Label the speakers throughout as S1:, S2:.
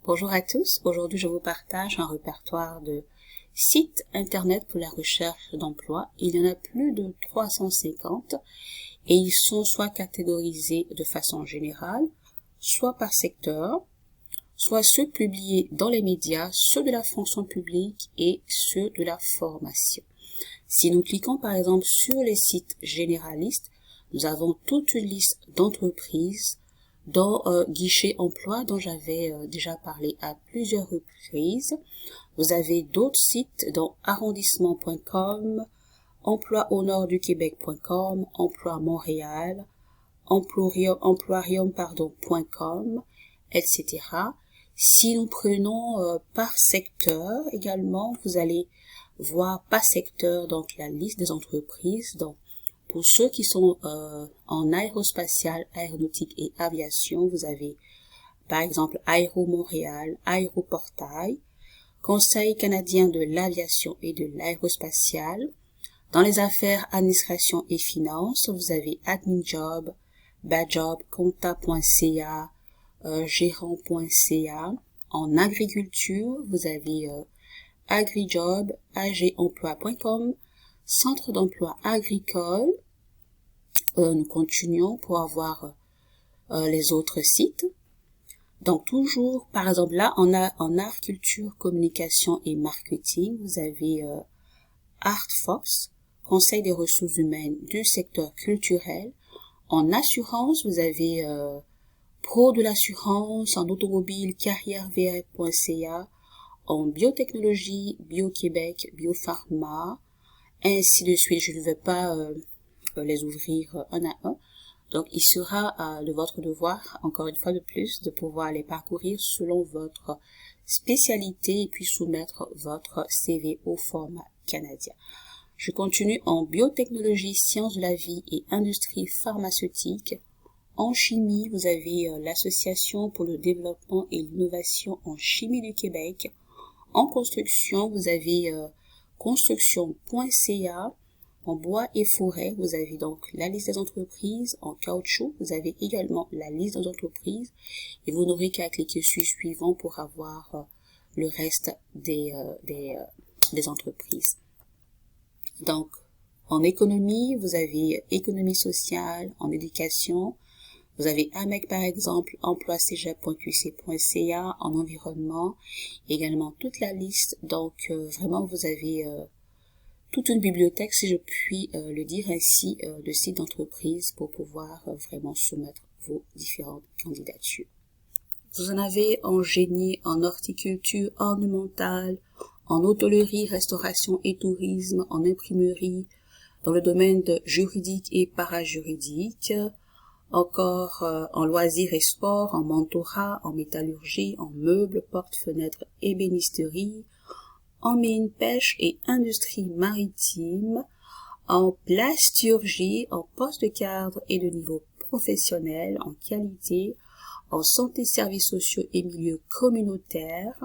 S1: Bonjour à tous, aujourd'hui je vous partage un répertoire de sites internet pour la recherche d'emploi. Il y en a plus de 350 et ils sont soit catégorisés de façon générale, soit par secteur, soit ceux publiés dans les médias, ceux de la fonction publique et ceux de la formation. Si nous cliquons par exemple sur les sites généralistes, nous avons toute une liste d'entreprises dans Guichet Emploi dont j'avais déjà parlé à plusieurs reprises. Vous avez d'autres sites dans arrondissement.com, emploi-au-nord-du-québec.com, emploi Montréal, emploirium.com, etc. Si nous prenons par secteur également, vous allez voir par secteur donc la liste des entreprises. Donc pour ceux qui sont en aérospatial, aéronautique et aviation, vous avez par exemple Aéro Montréal, Aéroportail, Conseil canadien de l'aviation et de l'aérospatial. Dans les affaires, administration et finances, vous avez AdminJob, Badjob, Compta.ca, Gérant.ca. En agriculture, vous avez AgriJob, agemploi.com, Centre d'emploi agricole. Nous continuons pour avoir les autres sites. Donc toujours, par exemple là, en art, culture, communication et marketing, vous avez ArtForce, Conseil des ressources humaines du secteur culturel. En assurance, vous avez Pro de l'assurance, en automobile, carrièrevr.ca, en biotechnologie, Bio-Québec, Biopharma, ainsi de suite. Je ne vais pas les ouvrir un à un. Donc, il sera de votre devoir, encore une fois de plus, de pouvoir les parcourir selon votre spécialité et puis soumettre votre CV au format canadien. Je continue en biotechnologie, sciences de la vie et industrie pharmaceutique. En chimie, vous avez l'Association pour le développement et l'innovation en chimie du Québec. En construction, vous avez construction.ca. En bois et forêt, vous avez donc la liste des entreprises. En caoutchouc, vous avez également la liste des entreprises. Et vous n'aurez qu'à cliquer sur suivant pour avoir le reste des entreprises. Donc, en économie, vous avez économie sociale. En éducation, vous avez AMEC par exemple, emploi-cégep.qc.ca. En environnement, également toute la liste. Donc, vraiment, vous avez toute une bibliothèque, si je puis le dire ainsi, de sites d'entreprise pour pouvoir vraiment soumettre vos différentes candidatures. Vous en avez en génie, en horticulture ornementale, en hôtellerie, restauration et tourisme, en imprimerie, dans le domaine de juridique et parajuridique, encore en loisirs et sports, en mentorat, en métallurgie, en meubles, portes, fenêtres, ébénisterie, en mine, pêche et industrie maritime, en plasturgie, en poste de cadre et de niveau professionnel, en qualité, en santé, services sociaux et milieux communautaires,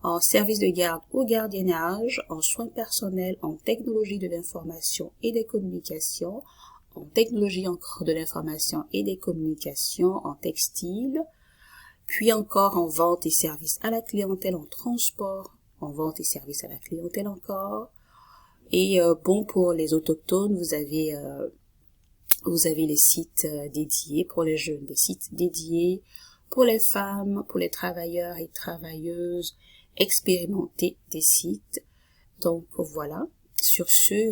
S1: en service de garde ou gardiennage, en soins personnels, en technologie de l'information et des communications, en technologie encore de l'information et des communications, en textile, puis encore en vente et services à la clientèle, en transport, en vente et services à la clientèle encore. Et bon, pour les autochtones, vous avez les sites dédiés pour les jeunes, des sites dédiés pour les femmes, pour les travailleurs et travailleuses expérimentés des sites. Donc voilà, sur ce,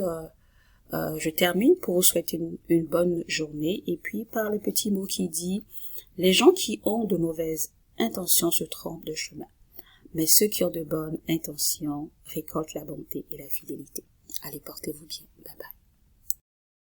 S1: je termine pour vous souhaiter une bonne journée et puis par le petit mot qui dit « Les gens qui ont de mauvaises intentions se trompent de chemin. Mais ceux qui ont de bonnes intentions récoltent la bonté et la fidélité. » Allez, portez-vous bien. Bye bye.